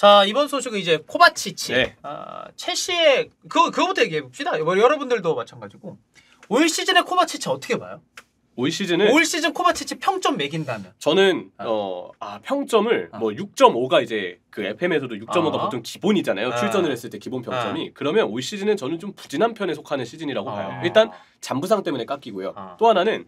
자, 이번 소식은 이제 코바치치. 네. 첼시의 그거부터 얘기해 봅시다. 여러분들도 마찬가지고. 올 시즌에 코바치치 어떻게 봐요? 올 시즌 코바치치 평점 매긴다면 저는 평점을 뭐 6.5가 이제 그 FM에서도 6.5가 보통 기본이잖아요. 출전을 했을 때 기본 평점이. 그러면 올 시즌은 저는 좀 부진한 편에 속하는 시즌이라고 봐요. 일단 잔부상 때문에 깎이고요. 또 하나는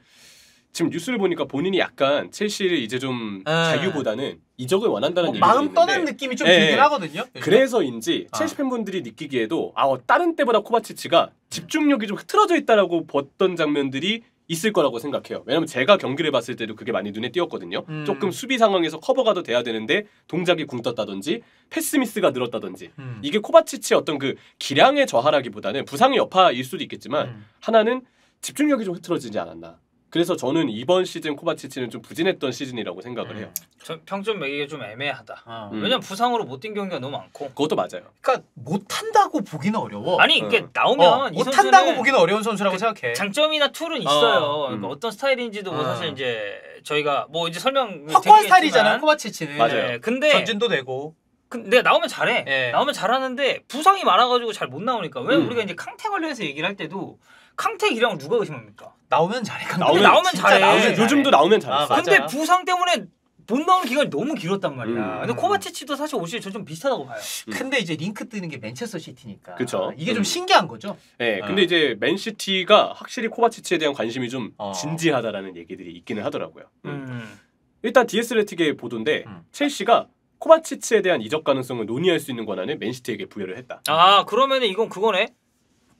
지금 뉴스를 보니까 본인이 약간 첼시를 이제 좀 자유보다는 이적을 원한다는 얘기가 마음 있는데 떠난 느낌이 좀 들긴 하거든요. 그래서인지 첼시 팬분들이 느끼기에도 다른 때보다 코바치치가 집중력이 좀 흐트러져 있다라고 봤던 장면들이 있을 거라고 생각해요. 왜냐면 제가 경기를 봤을 때도 그게 많이 눈에 띄었거든요. 조금 수비 상황에서 커버가 더 돼야 되는데 동작이 굼떴다든지 패스 미스가 늘었다든지 이게 코바치치의 어떤 그 기량의 저하라기보다는 부상의 여파일 수도 있겠지만 하나는 집중력이 좀 흐트러지지 않았나. 그래서 저는 이번 시즌 코바치치는 좀 부진했던 시즌이라고 생각을 해요. 저 평점 매기가 좀 애매하다. 왜냐면 부상으로 못 뛴 경기가 너무 많고. 그것도 맞아요. 그러니까 못한다고 보기는 어려워. 아니 이게 나오면 이 못한다고 보기는 어려운 선수라고 생각해. 장점이나 툴은 있어요. 그러니까 어떤 스타일인지도 뭐 사실 이제 저희가 뭐 이제 설명 확고한 스타일이잖아요, 코바치치는. 맞아요. 근데 전진도 되고. 근데 나오면 잘해. 나오면 잘하는데 부상이 많아가지고 잘 못 나오니까. 왜 우리가 이제 캉테 관련해서 얘기를 할 때도 캉테 기량을 누가 의심합니까? 나오면 잘해. 나오면 잘해. 요즘도 나오면 잘했어. 근데 부상 때문에 못 나오는 기간이 너무 길었단 말이야. 근데 코바치치도 사실 올 시즌 좀 비슷하다고 봐요. 근데 이제 링크 뜨는 게 맨체스터 시티니까. 그쵸. 이게 좀 신기한 거죠. 네, 근데 이제 맨시티가 확실히 코바치치에 대한 관심이 좀 진지하다라는 얘기들이 있기는 하더라고요. 일단 디에스레틱의 보도인데 첼시가 코바치치에 대한 이적 가능성을 논의할 수 있는 권한을 맨시티에게 부여를 했다. 그러면 이건 그거네.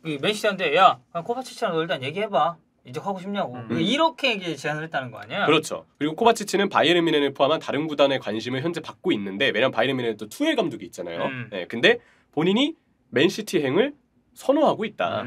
맨시티한테 야 코바치치랑 너 일단 얘기해봐. 이적하고 싶냐고. 이렇게 이제 제안을 했다는 거 아니야? 그렇죠. 그리고 코바치치는 바이에른 뮌헨을 포함한 다른 구단의 관심을 현재 받고 있는데 왜냐면 바이에른 뮌헨은 또 투엘 감독이 있잖아요. 네, 근데 본인이 맨시티 행을 선호하고 있다.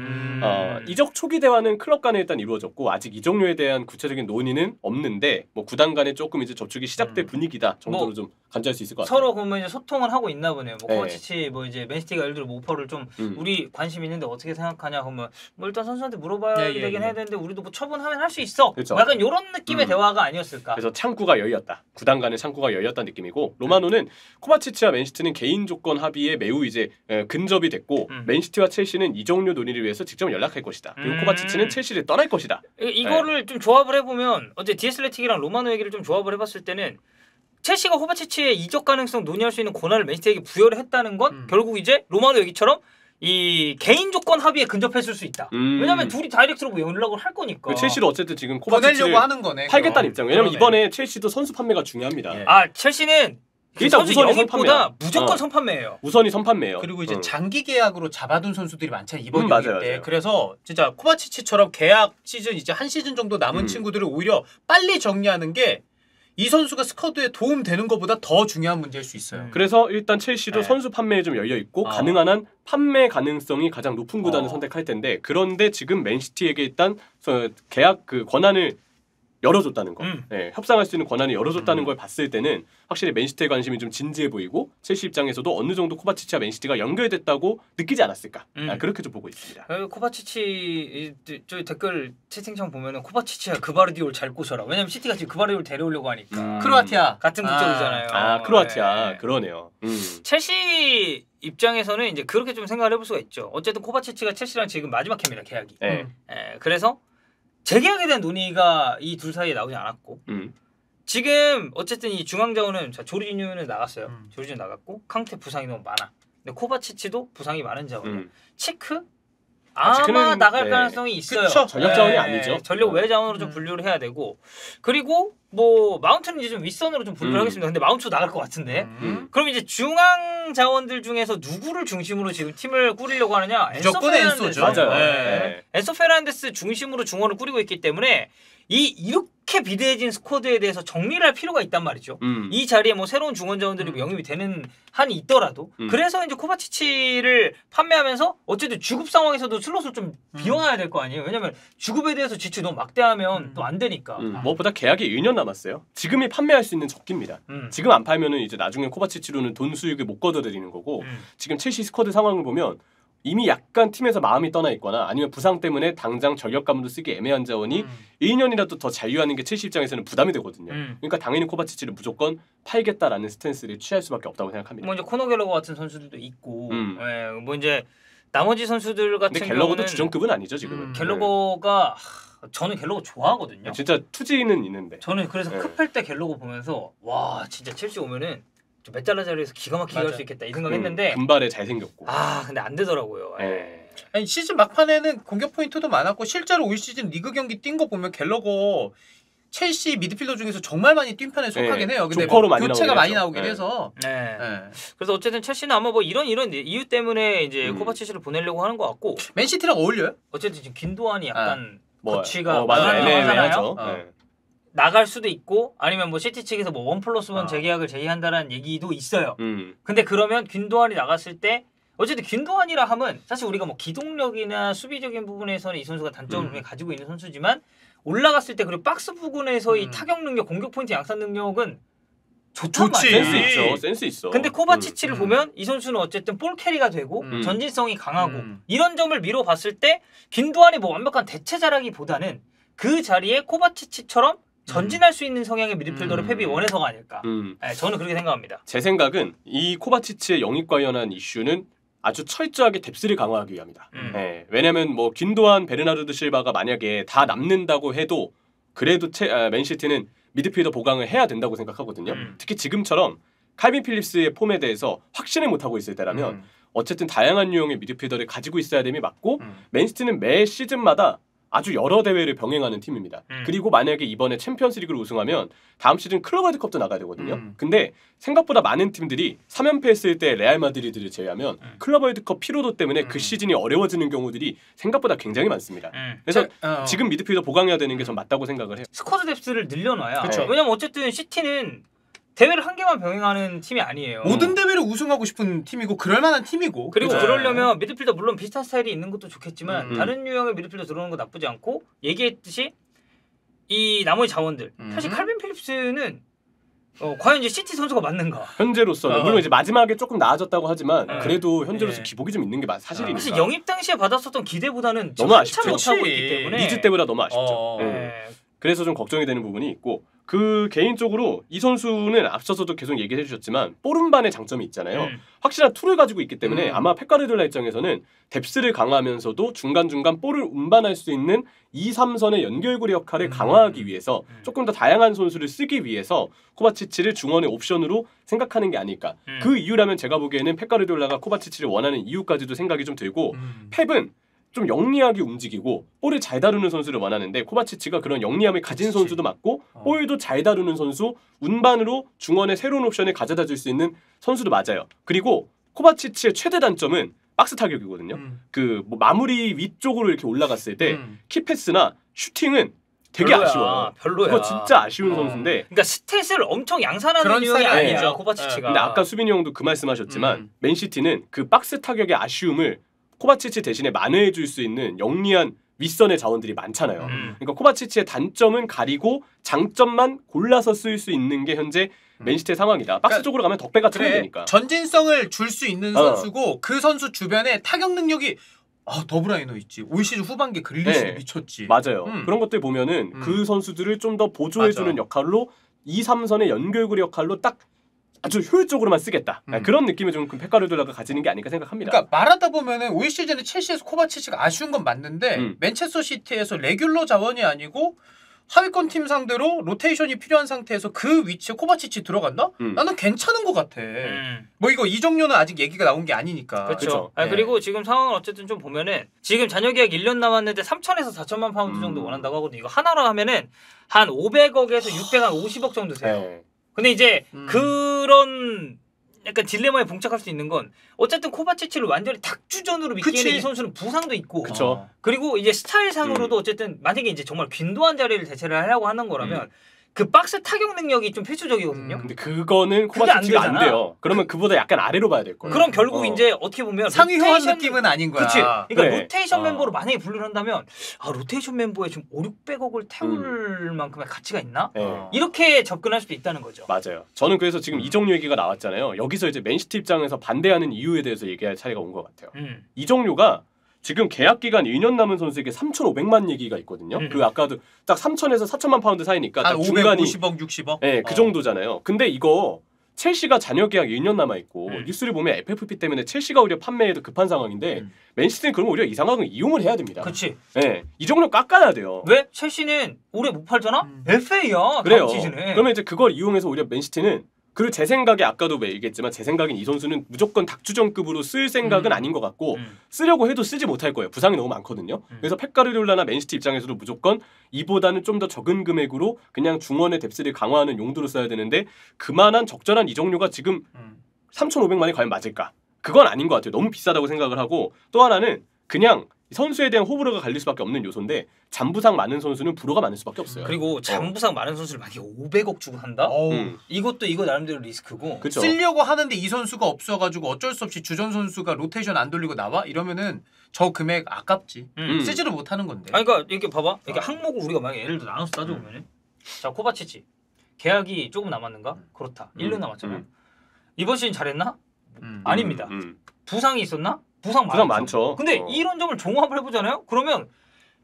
이적 초기 대화는 클럽 간에 일단 이루어졌고 아직 이적료에 대한 구체적인 논의는 없는데 뭐 구단 간에 조금 이제 접촉이 시작될 분위기다 정도로 뭐 좀 간주할 수 있을 것 같아요. 서로 그러면 이제 소통을 하고 있나 보네요. 뭐 코바치치 뭐 이제 맨시티가 예를 들어 오퍼를 좀 우리 관심 있는데 어떻게 생각하냐 그러면 뭐 일단 선수한테 물어봐야 되긴 해야 되는데 우리도 뭐 처분하면 할 수 있어. 그렇죠. 뭐 약간 이런 느낌의 대화가 아니었을까. 그래서 창구가 열렸다. 구단 간의 창구가 열렸다는 느낌이고 로마노는 코바치치와 맨시티는 개인 조건 합의에 매우 이제 근접이 됐고 맨시티와 첼시는 이적료 논의를 위해서 직접 연락할 것이다. 그리고 코바치치는 첼시를 떠날 것이다. 이거를 좀 조합을 해보면 어제 디에스레틱이랑 로마노 얘기를 좀 조합을 해봤을 때는 첼시가 코바치치의 이적 가능성 논의할 수 있는 권한을 맨시티에게 부여를 했다는 건 결국 이제 로마노 얘기처럼 이 개인 조건 합의에 근접했을 수 있다. 왜냐면 둘이 다이렉트로 연락을 할 거니까. 첼시도 어쨌든 지금 코바치치를 하는 거네. 팔겠다는 입장. 왜냐면 이번에 첼시도 선수 판매가 중요합니다. 첼시는 일단 선수 영입보다 무조건 선판매예요. 우선이 선판매예요. 그리고 이제 장기 계약으로 잡아둔 선수들이 많잖아요. 이번 맞아요, 때. 맞아요. 그래서 진짜 코바치치처럼 계약 시즌 이제 한 시즌 정도 남은 친구들을 오히려 빨리 정리하는 게 이 선수가 스쿼드에 도움되는 것보다 더 중요한 문제일 수 있어요. 그래서 일단 첼시도 선수 판매에 좀 열려 있고 가능한 한 판매 가능성이 가장 높은 구단을 선택할 텐데 그런데 지금 맨시티에게 일단 계약 그 권한을 열어줬다는 거, 협상할 수 있는 권한을 열어줬다는 걸 봤을 때는 확실히 맨시티의 관심이 좀 진지해 보이고 첼시 입장에서도 어느 정도 코바치치와 맨시티가 연결됐다고 느끼지 않았을까 그렇게 좀 보고 있습니다. 코바치치 저희 댓글 채팅창 보면은 코바치치야 그바르디올 잘 꼬셔라. 왜냐면 시티가 지금 그바르디올 데려오려고 하니까. 크로아티아 같은 국적이잖아요. 크로아티아 그러네요. 첼시 입장에서는 이제 그렇게 좀 생각을 해볼 수가 있죠. 어쨌든 코바치치가 첼시랑 지금 마지막 캠이라 계약이. 그래서 재계약에 대한 논의가 이 둘 사이에 나오지 않았고 지금 어쨌든 이 중앙자원은 조르지뉴는 나갔어요. 조르지뉴 나갔고 캉테 부상이 너무 많아. 근데 코바치치도 부상이 많은 자원이에요. 치크? 아마 나갈 가능성이 있어요. 그쵸? 전력 자원이 아니죠. 전력 외 자원으로 좀 분류를 해야 되고 그리고 뭐 마운트는 이제 좀 윗선으로 좀 분류를 하겠습니다. 근데 마운트도 나갈 것 같은데. 그럼 이제 중앙 자원들 중에서 누구를 중심으로 지금 팀을 꾸리려고 하느냐? 무조건 엔소죠. 맞아요. 엔소 페르난데스 중심으로 중원을 꾸리고 있기 때문에 이렇게 비대해진 스쿼드에 대해서 정리를 할 필요가 있단 말이죠. 이 자리에 뭐 새로운 중원 자원들이 영입이 되는 한이 있더라도 그래서 이제 코바치치를 판매하면서 어쨌든 주급 상황에서도 슬롯을 좀 비워놔야 될 거 아니에요. 왜냐면 주급에 대해서 지출 너무 막대하면 또 안 되니까. 무엇보다 계약이 1년 남았어요. 지금이 판매할 수 있는 적기입니다. 지금 안 팔면은 이제 나중에 코바치치로는 돈 수익을 못 걷어들이는 거고 지금 첼시 스쿼드 상황을 보면 이미 약간 팀에서 마음이 떠나 있거나 아니면 부상 때문에 당장 전력 가문도 쓰기 애매한 자원이 1년이라도 더 잔류하는 게 첼시 입장에서는 부담이 되거든요. 그러니까 당연히 코바치치를 무조건 팔겠다라는 스탠스를 취할 수밖에 없다고 생각합니다. 뭐 이제 코너 갤러거 같은 선수들도 있고, 뭐 이제 나머지 선수들 같은 근데 갤러거도 경우는 주전급은 아니죠 지금은. 갤러거가 저는 갤러거 좋아하거든요. 진짜 투지는 있는데. 저는 그래서 급할 때 갤러거 보면서 와 진짜 첼시 오면은 몇 달러 자리에서 기가 막히게 할 수 있겠다 이 생각했는데 금발에 잘생겼고. 근데 안 되더라고요. 아니 시즌 막판에는 공격 포인트도 많았고 실제로 올 시즌 리그 경기 뛴 거 보면 갤러거 첼시 미드필더 중에서 정말 많이 뛴 편에 속하긴 해요. 근데 조커로 뭐 많이 교체가 많이 나오긴 나오긴 해서. 그래서 어쨌든 첼시는 아마 뭐 이런 이유 때문에 이제 코바치치를 보내려고 하는 것 같고. 맨시티랑 어울려요? 어쨌든 지금 긴도안이 약간 뭐, 거취가 맞아 애매하죠. 나갈 수도 있고 아니면 뭐 시티 측에서 뭐 1+1 재계약을 제의한다는 얘기도 있어요. 근데 그러면 균도안이 나갔을 때 어쨌든 균도안이라 하면 사실 우리가 뭐 기동력이나 수비적인 부분에서는 이 선수가 단점을 분명히 가지고 있는 선수지만 올라갔을 때 그리고 박스 부근에서의 타격 능력, 공격 포인트 양산 능력은 좋단 말이에요. 센스 있죠. 센스 있어. 근데 코바치치를 보면 이 선수는 어쨌든 볼 캐리가 되고 전진성이 강하고 이런 점을 미뤄봤을 때 균도안이 뭐 완벽한 대체자라기보다는 그 자리에 코바치치처럼 전진할 수 있는 성향의 미드필더를 펩이 원해서가 아닐까. 저는 그렇게 생각합니다. 제 생각은 이 코바치치의 영입 관련한 이슈는 아주 철저하게 뎁스를 강화하기 위함이다. 왜냐면 뭐 균도안, 베르나르도 실바가 만약에 다 남는다고 해도 그래도 맨시티는 미드필더 보강을 해야 된다고 생각하거든요. 특히 지금처럼 칼빈 필립스의 폼에 대해서 확신을 못하고 있을 때라면 어쨌든 다양한 유형의 미드필더를 가지고 있어야 됨이 맞고 맨시티는 매 시즌마다 아주 여러 대회를 병행하는 팀입니다. 그리고 만약에 이번에 챔피언스리그를 우승하면 다음 시즌 클럽 월드컵도 나가야 되거든요. 근데 생각보다 많은 팀들이 3연패 했을 때 레알 마드리드를 제외하면 클럽 월드컵 피로도 때문에 그 시즌이 어려워지는 경우들이 생각보다 굉장히 많습니다. 그래서 지금 미드필더 보강해야 되는 게 전 맞다고 생각을 해요. 스쿼드 뎁스를 늘려놔야. 그쵸. 왜냐면 어쨌든 시티는 대회를 한 개만 병행하는 팀이 아니에요. 모든 대회를 우승하고 싶은 팀이고 그럴 만한 팀이고. 그리고 그죠? 그러려면 미드필더 물론 비슷한 스타일이 있는 것도 좋겠지만 다른 유형의 미드필더 들어오는 거 나쁘지 않고 얘기했듯이 이 나머지 자원들 사실 칼빈 필립스는 과연 이제 시티 선수가 맞는가? 현재로서는 물론 이제 마지막에 조금 나아졌다고 하지만 그래도 현재로서 기복이 좀 있는 게 사실이니까. 사실 영입 당시에 받았었던 기대보다는 너무 아쉽죠. 못하고 있기 때문에 니즈 때보다 너무 아쉽죠. 그래서 좀 걱정이 되는 부분이 있고 그 개인적으로 이 선수는 앞서서도 계속 얘기해 주셨지만 뽀른반의 장점이 있잖아요. 확실한 툴을 가지고 있기 때문에 아마 펩 가르디올라 입장에서는 뎁스를 강화하면서도 중간중간 볼을 운반할 수 있는 2-3선의 연결고리 역할을 강화하기 위해서 조금 더 다양한 선수를 쓰기 위해서 코바치치를 중원의 옵션으로 생각하는 게 아닐까. 그 이유라면 제가 보기에는 펩 가르디올라가 코바치치를 원하는 이유까지도 생각이 좀 들고 펩은 좀 영리하게 움직이고 볼을 잘 다루는 선수를 원하는데 코바치치가 그런 영리함을 가진 선수도 맞고 볼도 잘 다루는 선수, 운반으로 중원의 새로운 옵션을 가져다 줄 수 있는 선수도 맞아요. 그리고 코바치치의 최대 단점은 박스 타격이거든요. 그 뭐 마무리 위쪽으로 이렇게 올라갔을 때 키패스나 슈팅은 되게 아쉬워요. 별로야. 그거 진짜 아쉬운 선수인데. 그러니까 스탯을 엄청 양산하는 그런 유형이 스타일이 아니죠. 아니죠. 코바치치가. 근데 아까 수빈이 형도 그 말씀하셨지만 맨시티는 그 박스 타격의 아쉬움을 코바치치 대신에 만회해 줄 수 있는 영리한 윗선의 자원들이 많잖아요. 그러니까 코바치치의 단점은 가리고 장점만 골라서 쓸 수 있는 게 현재 맨시티의 상황이다. 박스 그러니까, 쪽으로 가면 덕배가 차면 되니까. 전진성을 줄 수 있는 선수고 그 선수 주변에 타격 능력이 더브라이너 있지. 올 시즌 후반기 글리시 미쳤지. 맞아요. 그런 것들 보면은 그 선수들을 좀 더 보조해주는 역할로 2-3선의 연결고리 역할로 딱 아주 효율적으로만 쓰겠다. 그런 느낌을 좀 펩 가르디올라가 가지는 게 아닐까 생각합니다. 그러니까 말하다 보면은 올 시즌에 첼시에서 코바치치가 아쉬운 건 맞는데 맨체스터 시티에서 레귤러 자원이 아니고 하위권 팀 상대로 로테이션이 필요한 상태에서 그 위치에 코바치치 들어간다? 나는 괜찮은 것 같아. 뭐 이거 이정료는 아직 얘기가 나온 게 아니니까. 그렇죠. 그리고 지금 상황을 어쨌든 좀 보면은 지금 잔여 계약 1년 남았는데 3천에서 4천만 파운드 정도 원한다고 하거든요. 이거 하나로 하면은 한 500억에서 650억 정도 돼요. 근데 이제 그런 약간 딜레마에 봉착할 수 있는 건 어쨌든 코바치치를 완전히 닭주전으로 믿기에는 이 선수는 부상도 있고 그쵸. 그리고 이제 스타일상으로도 어쨌든 만약에 이제 정말 균도한 자리를 대체를 하려고 하는 거라면 그 박스 타격 능력이 좀 필수적이거든요. 근데 그거는 그게 안 코바치치가 안 되잖아. 돼요. 그러면 그보다 약간 아래로 봐야 될 거예요. 그럼 결국 이제 어떻게 보면 상위호환 느낌은 아닌 거야. 그치. 그러니까 네. 로테이션 멤버로 만약에 분류를 한다면 로테이션 멤버에 좀 5,600억을 태울 만큼의 가치가 있나? 네. 이렇게 접근할 수도 있다는 거죠. 맞아요. 저는 그래서 지금 이정료 얘기가 나왔잖아요. 여기서 이제 맨시티 입장에서 반대하는 이유에 대해서 얘기할 차례가 온 것 같아요. 이정료가 지금 계약 기간 2년 남은 선수에게 3,500만 얘기가 있거든요. 그 아까도 딱 3,000에서 4,000만 파운드 사이니까 한 딱 중간이 550억, 60억. 네, 그 정도잖아요. 근데 이거 첼시가 잔여 계약 1년 남아 있고 뉴스를 보면 FFP 때문에 첼시가 오히려 판매에도 급한 상황인데 맨시티는 그럼 오히려 이 상황을 이용을 해야 됩니다. 그렇지. 네, 이정료 깎아야 돼요. 왜? 첼시는 올해 못 팔잖아? FA야. 그래요. 다음 시즌에. 그러면 이제 그걸 이용해서 오히려 맨시티는 그리고 제 생각에 아까도 얘기했지만 제 생각엔 이 선수는 무조건 닥주전급으로 쓸 생각은 아닌 것 같고 쓰려고 해도 쓰지 못할 거예요. 부상이 너무 많거든요. 그래서 펩 가르디올라나 맨시티 입장에서도 무조건 이보다는 좀 더 적은 금액으로 그냥 중원의 뎁스를 강화하는 용도로 써야 되는데 그만한 적절한 이정료가 지금 3,500만이 과연 맞을까? 그건 아닌 것 같아요. 너무 비싸다고 생각을 하고 또 하나는 그냥 선수에 대한 호불호가 갈릴 수밖에 없는 요소인데 잔부상 많은 선수는 불호가 많을 수밖에 없어요. 그리고 잔부상 많은 선수를 만약에 500억 주고 한다? 이것도 이거 나름대로 리스크고. 그쵸? 쓰려고 하는데 이 선수가 없어가지고 어쩔 수 없이 주전 선수가 로테이션 안 돌리고 나와? 이러면은 저 금액 아깝지. 쓰지를 못하는 건데. 아니 그러니까 이렇게 봐봐. 이렇게 항목을 우리가 만약에 예를 들어 나눠서 따져보면은 자 코바치치 계약이 조금 남았는가? 그렇다. 1년 남았잖아. 이번 시즌 잘했나? 아닙니다. 부상이 있었나? 부상 많죠. 근데 이런 점을 종합을 해보잖아요. 그러면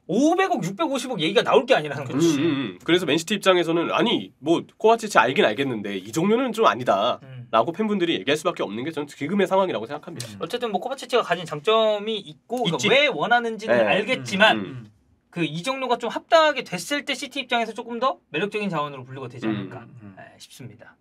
500억, 650억 얘기가 나올 게 아니라는 거지. 그래서 맨시티 입장에서는 아니 뭐 코바치치 알긴 알겠는데 이 종류는 좀 아니다라고 팬분들이 얘기할 수밖에 없는 게 저는 지금의 상황이라고 생각합니다. 어쨌든 뭐 코바치치가 가진 장점이 있고 그러니까 왜 원하는지는 알겠지만 그 이정료가 좀 합당하게 됐을 때 시티 입장에서 조금 더 매력적인 자원으로 분류가 되지 않을까 싶습니다.